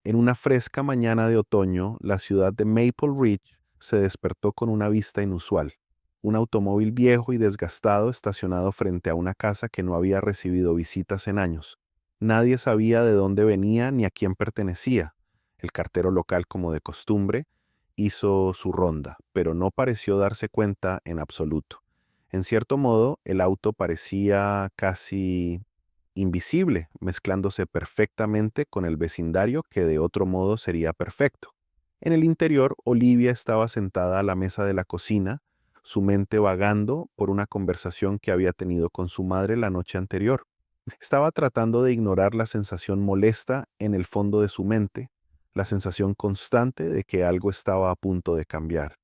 En una fresca mañana de otoño, la ciudad de Maple Ridge se despertó con una vista inusual. Un automóvil viejo y desgastado estacionado frente a una casa que no había recibido visitas en años. Nadie sabía de dónde venía ni a quién pertenecía. El cartero local, como de costumbre, hizo su ronda, pero no pareció darse cuenta en absoluto. En cierto modo, el auto parecía casi invisible, mezclándose perfectamente con el vecindario que de otro modo sería perfecto. En el interior, Olivia estaba sentada a la mesa de la cocina, su mente vagando por una conversación que había tenido con su madre la noche anterior. Estaba tratando de ignorar la sensación molesta en el fondo de su mente, la sensación constante de que algo estaba a punto de cambiar.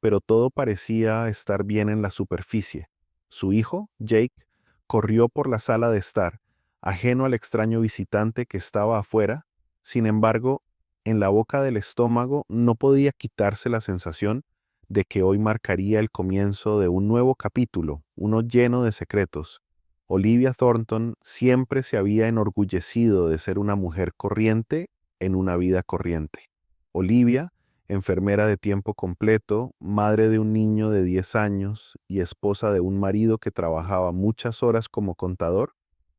Pero todo parecía estar bien en la superficie. Su hijo, Jake, corrió por la sala de estar, ajeno al extraño visitante que estaba afuera. Sin embargo, en la boca del estómago no podía quitarse la sensación de que hoy marcaría el comienzo de un nuevo capítulo, uno lleno de secretos. Olivia Thornton siempre se había enorgullecido de ser una mujer corriente en una vida corriente. Olivia, enfermera de tiempo completo, madre de un niño de 10 años y esposa de un marido que trabajaba muchas horas como contador,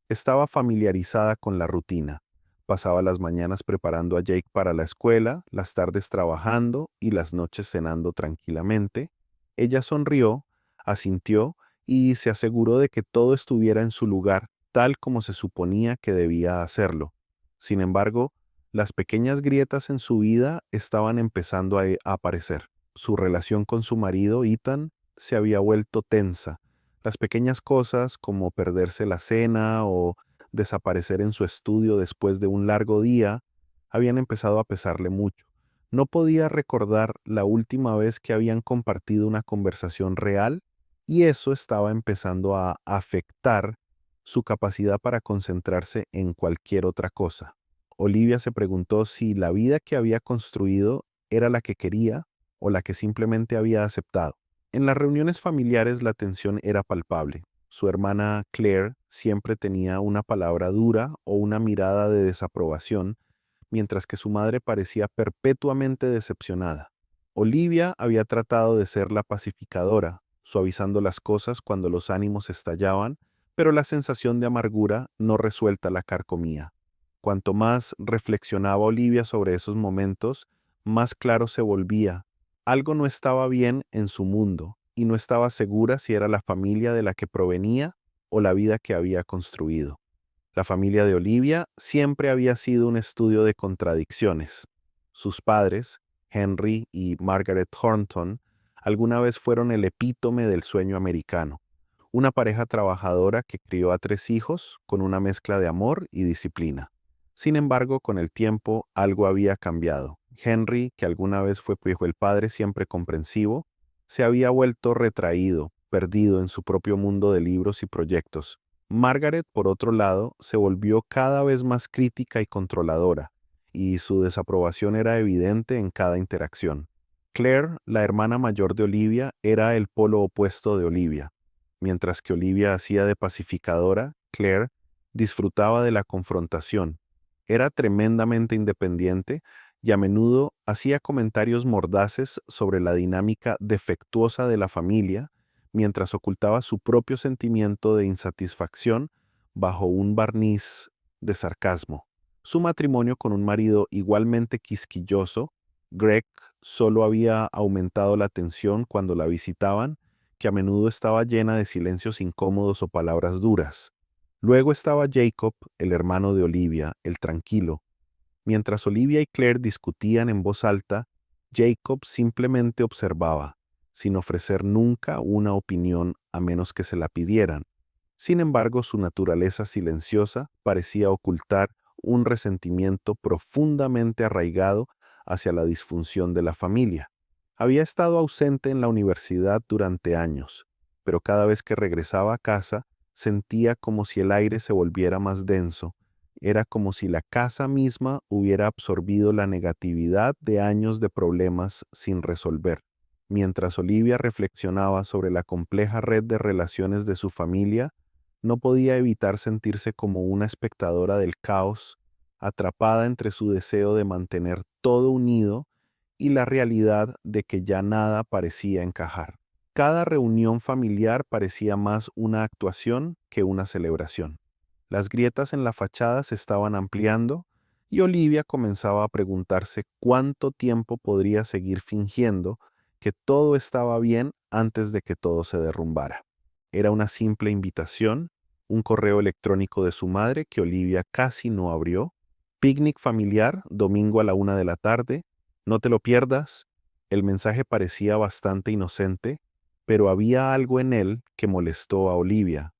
estaba familiarizada con la rutina. Pasaba las mañanas preparando a Jake para la escuela, las tardes trabajando y las noches cenando tranquilamente. Ella sonrió, asintió y se aseguró de que todo estuviera en su lugar, tal como se suponía que debía hacerlo. Sin embargo, las pequeñas grietas en su vida estaban empezando a aparecer. Su relación con su marido, Ethan, se había vuelto tensa. Las pequeñas cosas como perderse la cena o desaparecer en su estudio después de un largo día habían empezado a pesarle mucho. No podía recordar la última vez que habían compartido una conversación real y eso estaba empezando a afectar su capacidad para concentrarse en cualquier otra cosa. Olivia se preguntó si la vida que había construido era la que quería o la que simplemente había aceptado. En las reuniones familiares la tensión era palpable. Su hermana Claire siempre tenía una palabra dura o una mirada de desaprobación, mientras que su madre parecía perpetuamente decepcionada. Olivia había tratado de ser la pacificadora, suavizando las cosas cuando los ánimos estallaban, pero la sensación de amargura no resuelta la carcomía. Cuanto más reflexionaba Olivia sobre esos momentos, más claro se volvía. Algo no estaba bien en su mundo y no estaba segura si era la familia de la que provenía o la vida que había construido. La familia de Olivia siempre había sido un estudio de contradicciones. Sus padres, Henry y Margaret Thornton, alguna vez fueron el epítome del sueño americano, una pareja trabajadora que crió a 3 hijos con una mezcla de amor y disciplina. Sin embargo, con el tiempo algo había cambiado. Henry, que alguna vez fue el padre siempre comprensivo, se había vuelto retraído, perdido en su propio mundo de libros y proyectos. Margaret, por otro lado, se volvió cada vez más crítica y controladora, y su desaprobación era evidente en cada interacción. Claire, la hermana mayor de Olivia, era el polo opuesto de Olivia. Mientras que Olivia hacía de pacificadora, Claire disfrutaba de la confrontación. Era tremendamente independiente y a menudo hacía comentarios mordaces sobre la dinámica defectuosa de la familia, mientras ocultaba su propio sentimiento de insatisfacción bajo un barniz de sarcasmo. Su matrimonio con un marido igualmente quisquilloso, Greg, solo había aumentado la tensión cuando la visitaban, que a menudo estaba llena de silencios incómodos o palabras duras. Luego estaba Jacob, el hermano de Olivia, el tranquilo. Mientras Olivia y Claire discutían en voz alta, Jacob simplemente observaba, sin ofrecer nunca una opinión a menos que se la pidieran. Sin embargo, su naturaleza silenciosa parecía ocultar un resentimiento profundamente arraigado hacia la disfunción de la familia. Había estado ausente en la universidad durante años, pero cada vez que regresaba a casa sentía como si el aire se volviera más denso. Era como si la casa misma hubiera absorbido la negatividad de años de problemas sin resolver. Mientras Olivia reflexionaba sobre la compleja red de relaciones de su familia, no podía evitar sentirse como una espectadora del caos atrapada entre su deseo de mantener todo unido y la realidad de que ya nada parecía encajar. Cada reunión familiar parecía más una actuación que una celebración. Las grietas en la fachada se estaban ampliando y Olivia comenzaba a preguntarse cuánto tiempo podría seguir fingiendo que todo estaba bien antes de que todo se derrumbara. Era una simple invitación, un correo electrónico de su madre que Olivia casi no abrió. Picnic familiar, domingo a la 1 de la tarde. No te lo pierdas. El mensaje parecía bastante inocente, pero había algo en él que molestó a Olivia.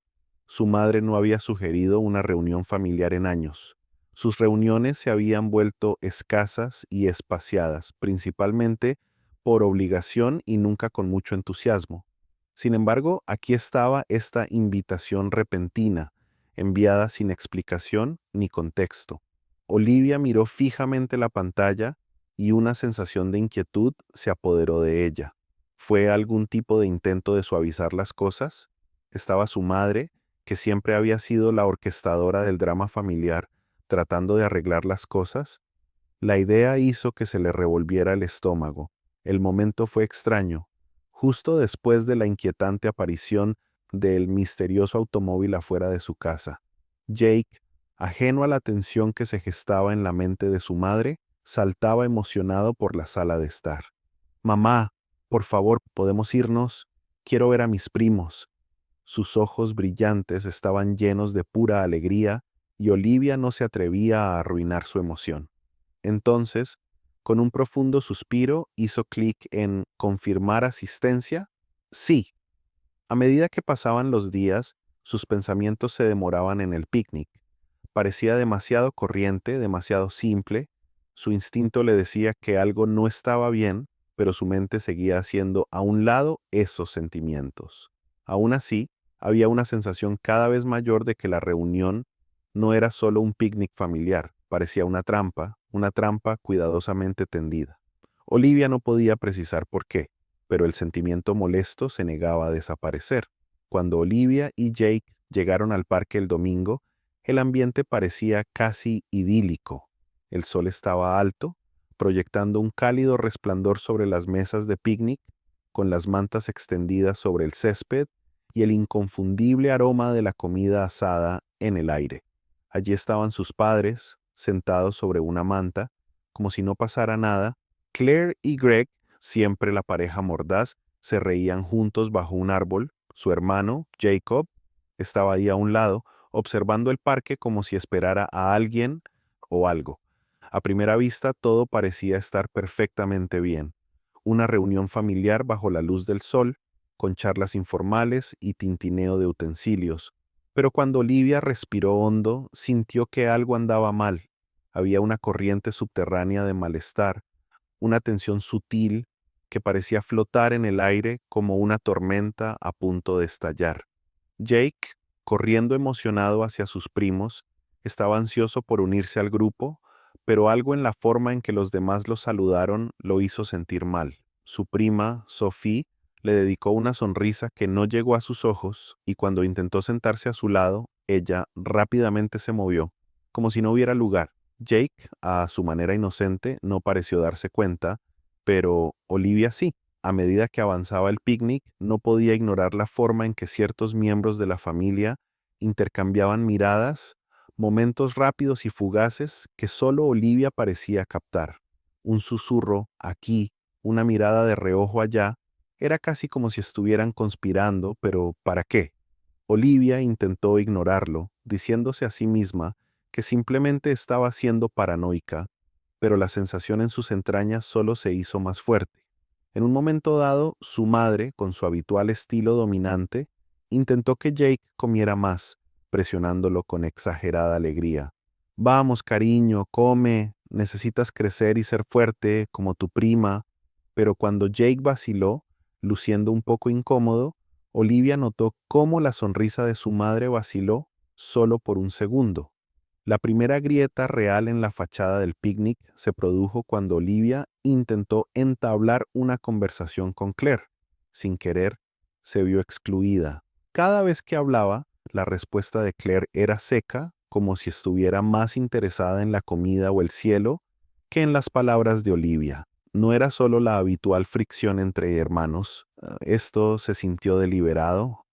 Su madre no había sugerido una reunión familiar en años. Sus reuniones se habían vuelto escasas y espaciadas, principalmente por obligación y nunca con mucho entusiasmo. Sin embargo, aquí estaba esta invitación repentina, enviada sin explicación ni contexto. Olivia miró fijamente la pantalla y una sensación de inquietud se apoderó de ella. ¿Fue algún tipo de intento de suavizar las cosas? ¿Estaba su madre, que siempre había sido la orquestadora del drama familiar, tratando de arreglar las cosas? La idea hizo que se le revolviera el estómago. El momento fue extraño. Justo después de la inquietante aparición del misterioso automóvil afuera de su casa, Jake, ajeno a la tensión que se gestaba en la mente de su madre, saltaba emocionado por la sala de estar. «Mamá, por favor, ¿podemos irnos? Quiero ver a mis primos». Sus ojos brillantes estaban llenos de pura alegría y Olivia no se atrevía a arruinar su emoción. Entonces, con un profundo suspiro, hizo clic en «confirmar asistencia». Sí. A medida que pasaban los días, sus pensamientos se demoraban en el picnic. Parecía demasiado corriente, demasiado simple. Su instinto le decía que algo no estaba bien, pero su mente seguía haciendo a un lado esos sentimientos. Aún así, había una sensación cada vez mayor de que la reunión no era solo un picnic familiar, parecía una trampa cuidadosamente tendida. Olivia no podía precisar por qué, pero el sentimiento molesto se negaba a desaparecer. Cuando Olivia y Jake llegaron al parque el domingo, el ambiente parecía casi idílico. El sol estaba alto, proyectando un cálido resplandor sobre las mesas de picnic, con las mantas extendidas sobre el césped y el inconfundible aroma de la comida asada en el aire. Allí estaban sus padres, sentados sobre una manta, como si no pasara nada. Claire y Greg, siempre la pareja mordaz, se reían juntos bajo un árbol. Su hermano, Jacob, estaba ahí a un lado, observando el parque como si esperara a alguien o algo. A primera vista todo parecía estar perfectamente bien. Una reunión familiar bajo la luz del sol, con charlas informales y tintineo de utensilios. Pero cuando Olivia respiró hondo, sintió que algo andaba mal. Había una corriente subterránea de malestar, una tensión sutil que parecía flotar en el aire como una tormenta a punto de estallar. Jake, corriendo emocionado hacia sus primos, estaba ansioso por unirse al grupo, pero algo en la forma en que los demás lo saludaron lo hizo sentir mal. Su prima, Sophie, le dedicó una sonrisa que no llegó a sus ojos y cuando intentó sentarse a su lado, ella rápidamente se movió, como si no hubiera lugar. Jake, a su manera inocente, no pareció darse cuenta, pero Olivia sí. A medida que avanzaba el picnic, no podía ignorar la forma en que ciertos miembros de la familia intercambiaban miradas, momentos rápidos y fugaces que solo Olivia parecía captar. Un susurro aquí, una mirada de reojo allá, era casi como si estuvieran conspirando, pero ¿para qué? Olivia intentó ignorarlo, diciéndose a sí misma que simplemente estaba siendo paranoica, pero la sensación en sus entrañas solo se hizo más fuerte. En un momento dado, su madre, con su habitual estilo dominante, intentó que Jake comiera más, presionándolo con exagerada alegría. «Vamos, cariño, come, necesitas crecer y ser fuerte como tu prima». Pero cuando Jake vaciló, luciendo un poco incómodo, Olivia notó cómo la sonrisa de su madre vaciló solo por un segundo. La primera grieta real en la fachada del picnic se produjo cuando Olivia intentó entablar una conversación con Claire. Sin querer, se vio excluida. Cada vez que hablaba, la respuesta de Claire era seca como si estuviera más interesada en la comida o el cielo que en las palabras de Olivia. No era solo la habitual fricción entre hermanos, esto se sintió deliberado.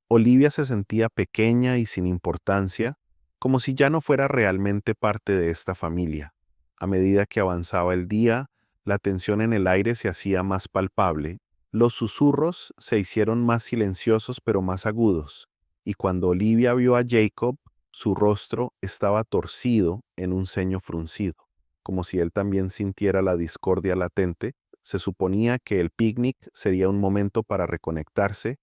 Olivia se sentía pequeña y sin importancia, como si ya no fuera realmente parte de esta familia. A medida que avanzaba el día, la tensión en el aire se hacía más palpable, los susurros se hicieron más silenciosos pero más agudos, y cuando Olivia vio a Jacob, su rostro estaba torcido en un ceño fruncido, como si él también sintiera la discordia latente. Se suponía que el picnic sería un momento para reconectarse,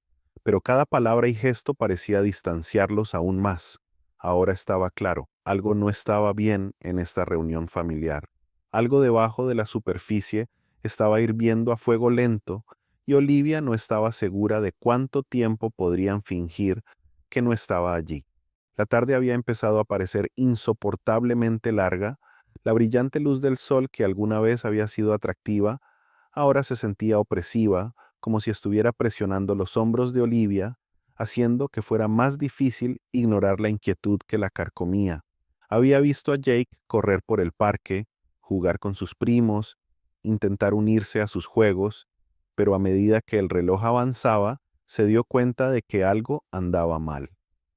pero cada palabra y gesto parecía distanciarlos aún más. Ahora estaba claro, algo no estaba bien en esta reunión familiar. Algo debajo de la superficie estaba hirviendo a fuego lento y Olivia no estaba segura de cuánto tiempo podrían fingir que no estaba allí. La tarde había empezado a parecer insoportablemente larga. La brillante luz del sol que alguna vez había sido atractiva, ahora se sentía opresiva, como si estuviera presionando los hombros de Olivia, haciendo que fuera más difícil ignorar la inquietud que la carcomía. Había visto a Jake correr por el parque, jugar con sus primos, intentar unirse a sus juegos, pero a medida que el reloj avanzaba, se dio cuenta de que algo andaba mal.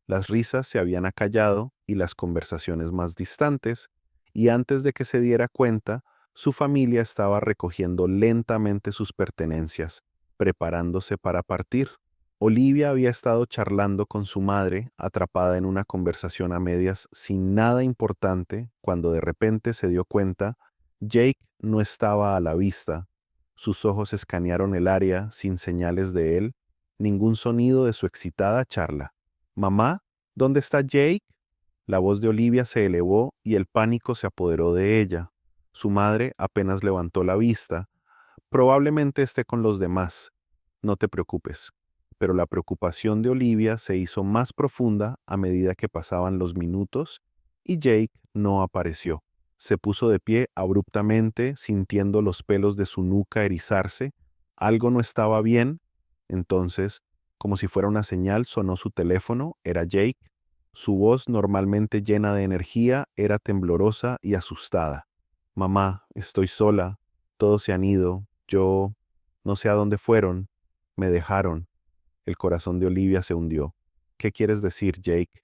Las risas se habían acallado y las conversaciones más distantes, y antes de que se diera cuenta, su familia estaba recogiendo lentamente sus pertenencias, preparándose para partir. Olivia había estado charlando con su madre, atrapada en una conversación a medias sin nada importante, cuando de repente se dio cuenta, Jake no estaba a la vista. Sus ojos escanearon el área sin señales de él, ningún sonido de su excitada charla. «Mamá, ¿dónde está Jake?». La voz de Olivia se elevó y el pánico se apoderó de ella. Su madre apenas levantó la vista. «Probablemente esté con los demás. No te preocupes». Pero la preocupación de Olivia se hizo más profunda a medida que pasaban los minutos y Jake no apareció. Se puso de pie abruptamente, sintiendo los pelos de su nuca erizarse. Algo no estaba bien. Entonces, como si fuera una señal, sonó su teléfono. Era Jake. Su voz, normalmente llena de energía, era temblorosa y asustada. «Mamá, estoy sola. Todos se han ido. Yo no sé a dónde fueron. Me dejaron». El corazón de Olivia se hundió. «¿Qué quieres decir, Jake?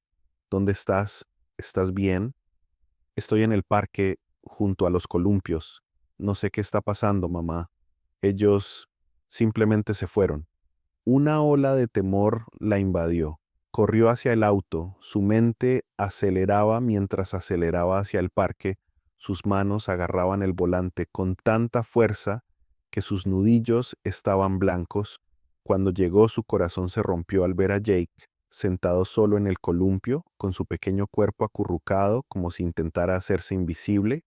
¿Dónde estás? ¿Estás bien?». «Estoy en el parque, junto a los columpios. No sé qué está pasando, mamá. Ellos simplemente se fueron». Una ola de temor la invadió. Corrió hacia el auto, su mente aceleraba mientras aceleraba hacia el parque, sus manos agarraban el volante con tanta fuerza que sus nudillos estaban blancos. Cuando llegó, su corazón se rompió al ver a Jake, sentado solo en el columpio, con su pequeño cuerpo acurrucado como si intentara hacerse invisible.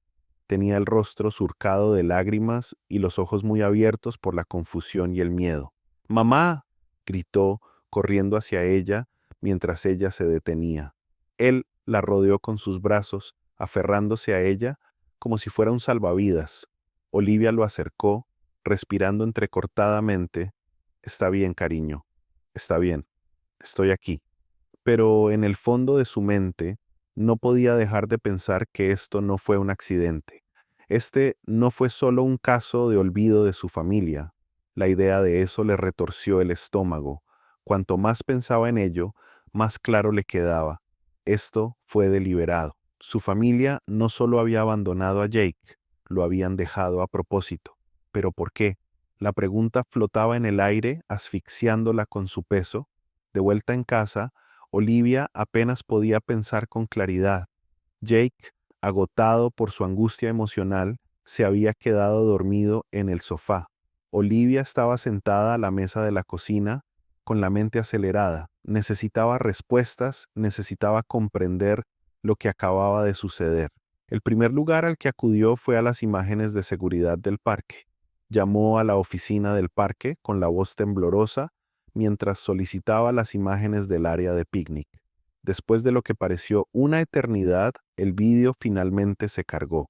Tenía el rostro surcado de lágrimas y los ojos muy abiertos por la confusión y el miedo. «¡Mamá!», gritó, corriendo hacia ella mientras ella se detenía. Él la rodeó con sus brazos, aferrándose a ella como si fuera un salvavidas. Olivia lo acercó, respirando entrecortadamente. «Está bien, cariño. Está bien. Estoy aquí». Pero en el fondo de su mente no podía dejar de pensar que esto no fue un accidente. Este no fue solo un caso de olvido de su familia. La idea de eso le retorció el estómago. Cuanto más pensaba en ello, más claro le quedaba. Esto fue deliberado. Su familia no solo había abandonado a Jake, lo habían dejado a propósito. ¿Pero por qué? La pregunta flotaba en el aire, asfixiándola con su peso. De vuelta en casa, Olivia apenas podía pensar con claridad. Jake, agotado por su angustia emocional, se había quedado dormido en el sofá. Olivia estaba sentada a la mesa de la cocina, con la mente acelerada. Necesitaba respuestas, necesitaba comprender lo que acababa de suceder. El primer lugar al que acudió fue a las imágenes de seguridad del parque. Llamó a la oficina del parque con la voz temblorosa mientras solicitaba las imágenes del área de picnic. Después de lo que pareció una eternidad, el vídeo finalmente se cargó.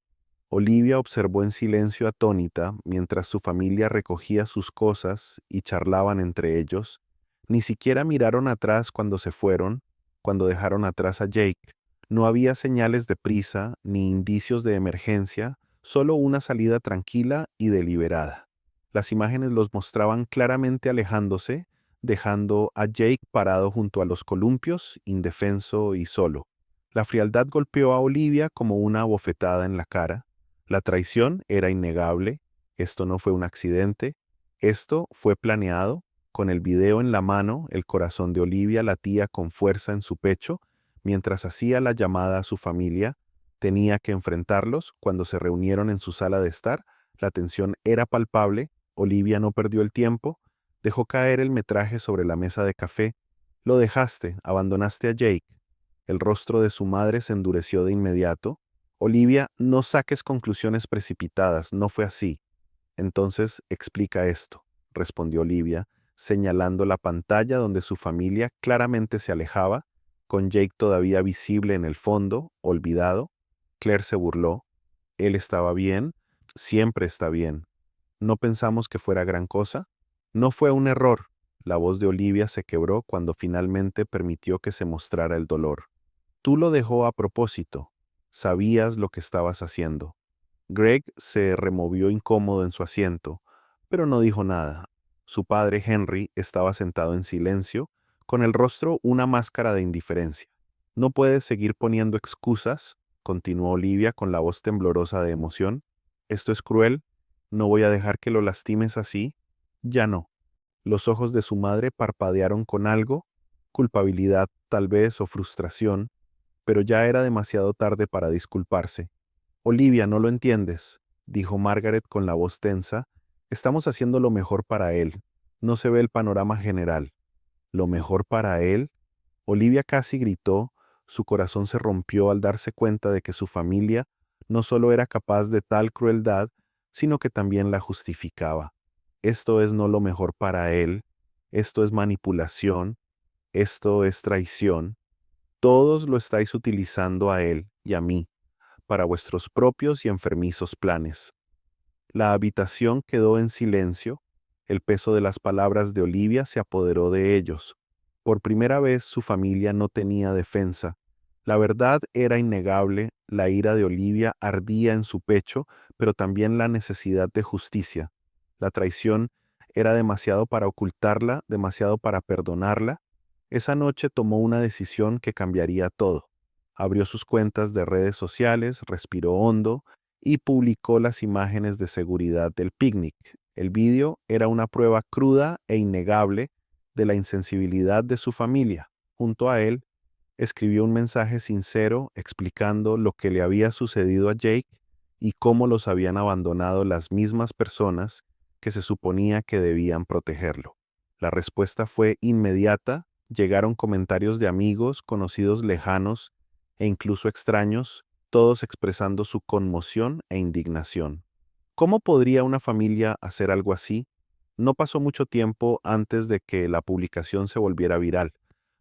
Olivia observó en silencio atónita mientras su familia recogía sus cosas y charlaban entre ellos. Ni siquiera miraron atrás cuando se fueron, cuando dejaron atrás a Jake. No había señales de prisa ni indicios de emergencia, solo una salida tranquila y deliberada. Las imágenes los mostraban claramente alejándose, dejando a Jake parado junto a los columpios, indefenso y solo. La frialdad golpeó a Olivia como una bofetada en la cara. La traición era innegable. Esto no fue un accidente. Esto fue planeado. Con el video en la mano, el corazón de Olivia latía con fuerza en su pecho. Mientras hacía la llamada a su familia, tenía que enfrentarlos. Cuando se reunieron en su sala de estar, la tensión era palpable. Olivia no perdió el tiempo. Dejó caer el metraje sobre la mesa de café. Lo dejaste, abandonaste a Jake. El rostro de su madre se endureció de inmediato. Olivia, no saques conclusiones precipitadas, no fue así. Entonces explica esto, respondió Olivia, señalando la pantalla donde su familia claramente se alejaba, con Jake todavía visible en el fondo, olvidado. Claire se burló. Él estaba bien, siempre está bien. ¿No pensamos que fuera gran cosa? No fue un error. La voz de Olivia se quebró cuando finalmente permitió que se mostrara el dolor. Tú lo dejó a propósito. Sabías lo que estabas haciendo. Greg se removió incómodo en su asiento, pero no dijo nada. Su padre Henry estaba sentado en silencio, con el rostro una máscara de indiferencia. No puedes seguir poniendo excusas, continuó Olivia con la voz temblorosa de emoción. Esto es cruel. No voy a dejar que lo lastimes así. Ya no. Los ojos de su madre parpadearon con algo, culpabilidad tal vez o frustración, pero ya era demasiado tarde para disculparse. Olivia, no lo entiendes, dijo Margaret con la voz tensa. Estamos haciendo lo mejor para él. No se ve el panorama general. ¿Lo mejor para él? Olivia casi gritó. Su corazón se rompió al darse cuenta de que su familia no solo era capaz de tal crueldad, sino que también la justificaba. Esto es no lo mejor para él. Esto es manipulación. Esto es traición. Todos lo estáis utilizando a él y a mí para vuestros propios y enfermizos planes. La habitación quedó en silencio. El peso de las palabras de Olivia se apoderó de ellos. Por primera vez su familia no tenía defensa. La verdad era innegable, la ira de Olivia ardía en su pecho, pero también la necesidad de justicia. La traición era demasiado para ocultarla, demasiado para perdonarla. Esa noche tomó una decisión que cambiaría todo. Abrió sus cuentas de redes sociales, respiró hondo y publicó las imágenes de seguridad del picnic. El vídeo era una prueba cruda e innegable de la insensibilidad de su familia. Junto a él, escribió un mensaje sincero explicando lo que le había sucedido a Jake y cómo los habían abandonado las mismas personas que se suponía que debían protegerlo. La respuesta fue inmediata. Llegaron comentarios de amigos, conocidos lejanos e incluso extraños, todos expresando su conmoción e indignación. ¿Cómo podría una familia hacer algo así? No pasó mucho tiempo antes de que la publicación se volviera viral.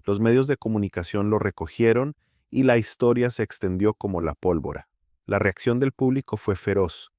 Los medios de comunicación lo recogieron y la historia se extendió como la pólvora. La reacción del público fue feroz.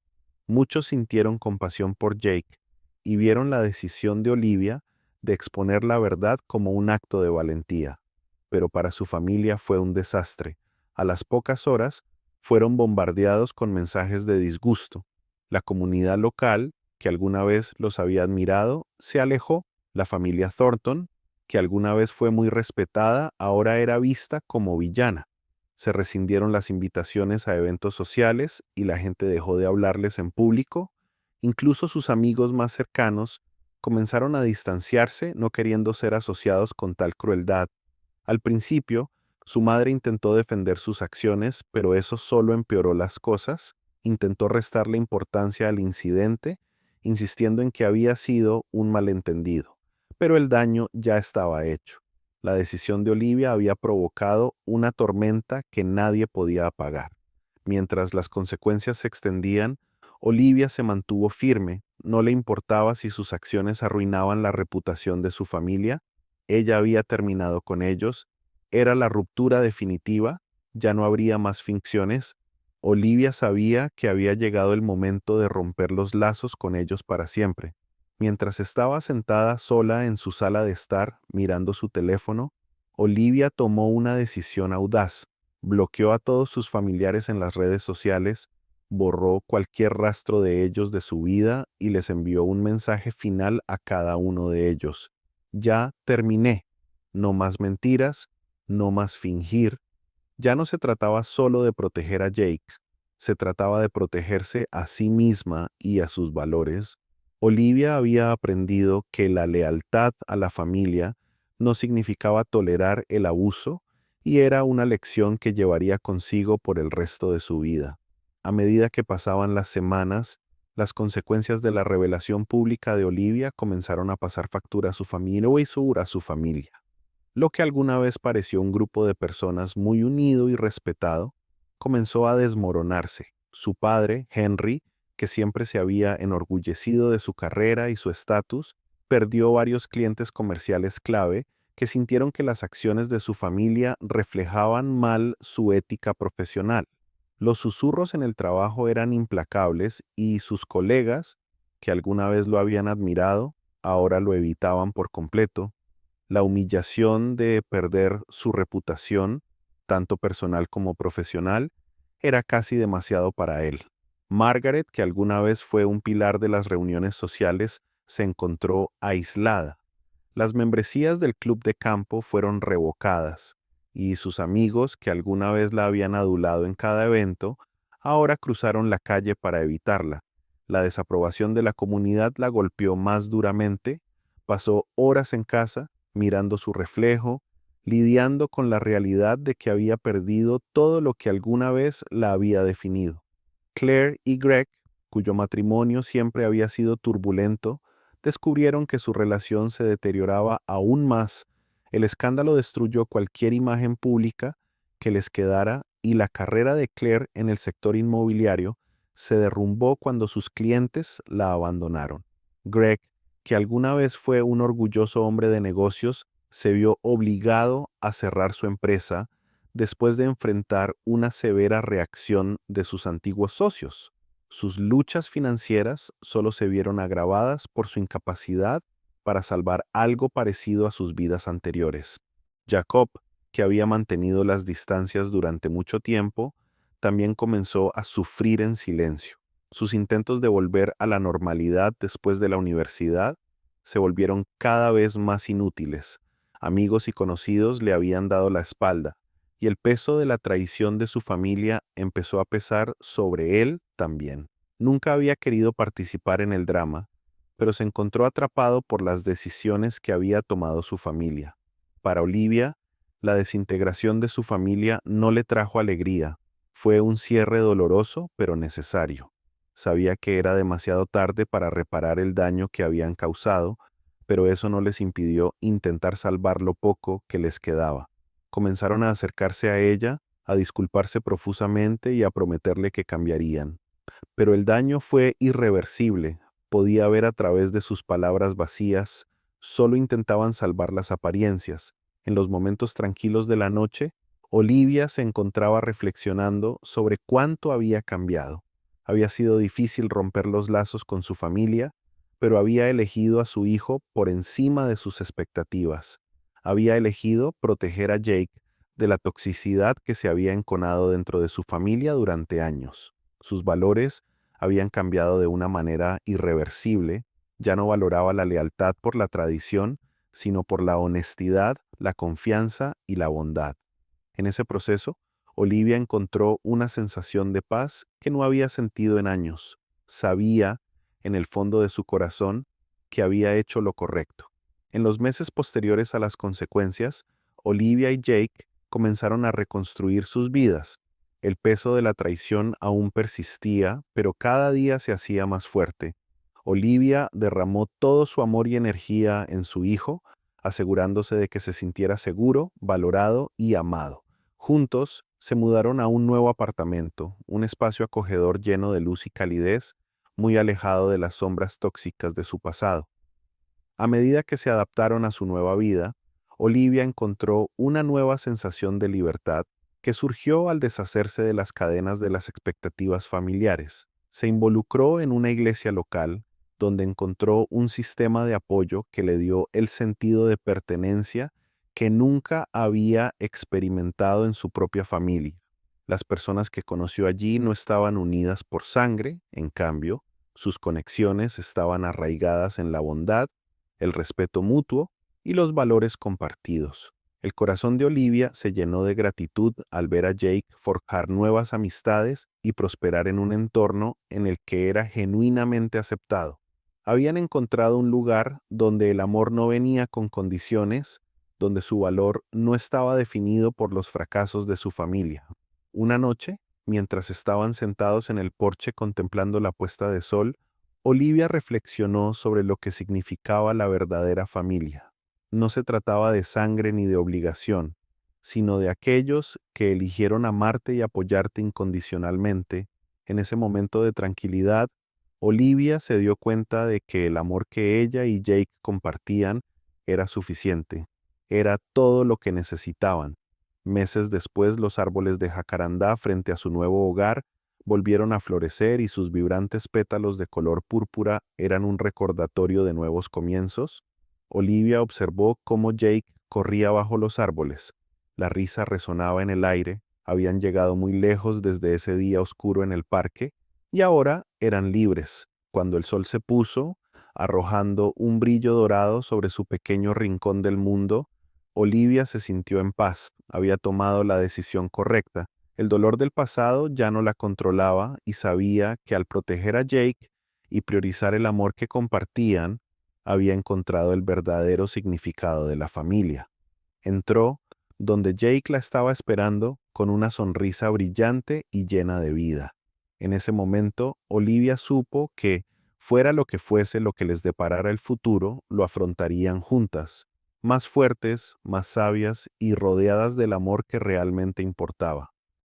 Muchos sintieron compasión por Jake y vieron la decisión de Olivia de exponer la verdad como un acto de valentía. Pero para su familia fue un desastre. A las pocas horas, fueron bombardeados con mensajes de disgusto. La comunidad local, que alguna vez los había admirado, se alejó. La familia Thornton, que alguna vez fue muy respetada, ahora era vista como villana. Se rescindieron las invitaciones a eventos sociales y la gente dejó de hablarles en público. Incluso sus amigos más cercanos comenzaron a distanciarse, no queriendo ser asociados con tal crueldad. Al principio, su madre intentó defender sus acciones, pero eso solo empeoró las cosas. Intentó restarle importancia al incidente, insistiendo en que había sido un malentendido. Pero el daño ya estaba hecho. La decisión de Olivia había provocado una tormenta que nadie podía apagar. Mientras las consecuencias se extendían, Olivia se mantuvo firme. No le importaba si sus acciones arruinaban la reputación de su familia. Ella había terminado con ellos. Era la ruptura definitiva. Ya no habría más ficciones. Olivia sabía que había llegado el momento de romper los lazos con ellos para siempre. Mientras estaba sentada sola en su sala de estar, mirando su teléfono, Olivia tomó una decisión audaz. Bloqueó a todos sus familiares en las redes sociales, borró cualquier rastro de ellos de su vida y les envió un mensaje final a cada uno de ellos. Ya terminé. No más mentiras, no más fingir. Ya no se trataba solo de proteger a Jake, se trataba de protegerse a sí misma y a sus valores. Olivia había aprendido que la lealtad a la familia no significaba tolerar el abuso y era una lección que llevaría consigo por el resto de su vida. A medida que pasaban las semanas, las consecuencias de la revelación pública de Olivia comenzaron a pasar factura a su familia y a su familia. Lo que alguna vez pareció un grupo de personas muy unido y respetado, comenzó a desmoronarse. Su padre, Henry, que siempre se había enorgullecido de su carrera y su estatus, perdió varios clientes comerciales clave que sintieron que las acciones de su familia reflejaban mal su ética profesional. Los susurros en el trabajo eran implacables y sus colegas, que alguna vez lo habían admirado, ahora lo evitaban por completo. La humillación de perder su reputación, tanto personal como profesional, era casi demasiado para él. Margaret, que alguna vez fue un pilar de las reuniones sociales, se encontró aislada. Las membresías del club de campo fueron revocadas, y sus amigos, que alguna vez la habían adulado en cada evento, ahora cruzaron la calle para evitarla. La desaprobación de la comunidad la golpeó más duramente, pasó horas en casa, mirando su reflejo, lidiando con la realidad de que había perdido todo lo que alguna vez la había definido. Claire y Greg, cuyo matrimonio siempre había sido turbulento, descubrieron que su relación se deterioraba aún más. El escándalo destruyó cualquier imagen pública que les quedara y la carrera de Claire en el sector inmobiliario se derrumbó cuando sus clientes la abandonaron. Greg, que alguna vez fue un orgulloso hombre de negocios, se vio obligado a cerrar su empresa después de enfrentar una severa reacción de sus antiguos socios. Sus luchas financieras solo se vieron agravadas por su incapacidad para salvar algo parecido a sus vidas anteriores. Jacob, que había mantenido las distancias durante mucho tiempo, también comenzó a sufrir en silencio. Sus intentos de volver a la normalidad después de la universidad se volvieron cada vez más inútiles. Amigos y conocidos le habían dado la espalda, y el peso de la traición de su familia empezó a pesar sobre él también. Nunca había querido participar en el drama, pero se encontró atrapado por las decisiones que había tomado su familia. Para Olivia, la desintegración de su familia no le trajo alegría. Fue un cierre doloroso, pero necesario. Sabía que era demasiado tarde para reparar el daño que habían causado, pero eso no les impidió intentar salvar lo poco que les quedaba. Comenzaron a acercarse a ella, a disculparse profusamente y a prometerle que cambiarían. Pero el daño fue irreversible, podía ver a través de sus palabras vacías, solo intentaban salvar las apariencias. En los momentos tranquilos de la noche, Olivia se encontraba reflexionando sobre cuánto había cambiado. Había sido difícil romper los lazos con su familia, pero había elegido a su hijo por encima de sus expectativas. Había elegido proteger a Jake de la toxicidad que se había enconado dentro de su familia durante años. Sus valores habían cambiado de una manera irreversible, ya no valoraba la lealtad por la tradición, sino por la honestidad, la confianza y la bondad. En ese proceso, Olivia encontró una sensación de paz que no había sentido en años. Sabía, en el fondo de su corazón, que había hecho lo correcto. En los meses posteriores a las consecuencias, Olivia y Jake comenzaron a reconstruir sus vidas. El peso de la traición aún persistía, pero cada día se hacía más fuerte. Olivia derramó todo su amor y energía en su hijo, asegurándose de que se sintiera seguro, valorado y amado. Juntos se mudaron a un nuevo apartamento, un espacio acogedor lleno de luz y calidez, muy alejado de las sombras tóxicas de su pasado. A medida que se adaptaron a su nueva vida, Olivia encontró una nueva sensación de libertad que surgió al deshacerse de las cadenas de las expectativas familiares. Se involucró en una iglesia local, donde encontró un sistema de apoyo que le dio el sentido de pertenencia que nunca había experimentado en su propia familia. Las personas que conoció allí no estaban unidas por sangre, en cambio, sus conexiones estaban arraigadas en la bondad, el respeto mutuo y los valores compartidos. El corazón de Olivia se llenó de gratitud al ver a Jake forjar nuevas amistades y prosperar en un entorno en el que era genuinamente aceptado. Habían encontrado un lugar donde el amor no venía con condiciones, donde su valor no estaba definido por los fracasos de su familia. Una noche, mientras estaban sentados en el porche contemplando la puesta de sol, Olivia reflexionó sobre lo que significaba la verdadera familia. No se trataba de sangre ni de obligación, sino de aquellos que eligieron amarte y apoyarte incondicionalmente. En ese momento de tranquilidad, Olivia se dio cuenta de que el amor que ella y Jake compartían era suficiente, era todo lo que necesitaban. Meses después, los árboles de jacarandá frente a su nuevo hogar volvieron a florecer y sus vibrantes pétalos de color púrpura eran un recordatorio de nuevos comienzos. Olivia observó cómo Jake corría bajo los árboles. La risa resonaba en el aire, habían llegado muy lejos desde ese día oscuro en el parque, y ahora eran libres. Cuando el sol se puso, arrojando un brillo dorado sobre su pequeño rincón del mundo, Olivia se sintió en paz, había tomado la decisión correcta. El dolor del pasado ya no la controlaba y sabía que al proteger a Jake y priorizar el amor que compartían, había encontrado el verdadero significado de la familia. Entró donde Jake la estaba esperando con una sonrisa brillante y llena de vida. En ese momento, Olivia supo que, fuera lo que fuese lo que les deparara el futuro, lo afrontarían juntas, más fuertes, más sabias y rodeadas del amor que realmente importaba.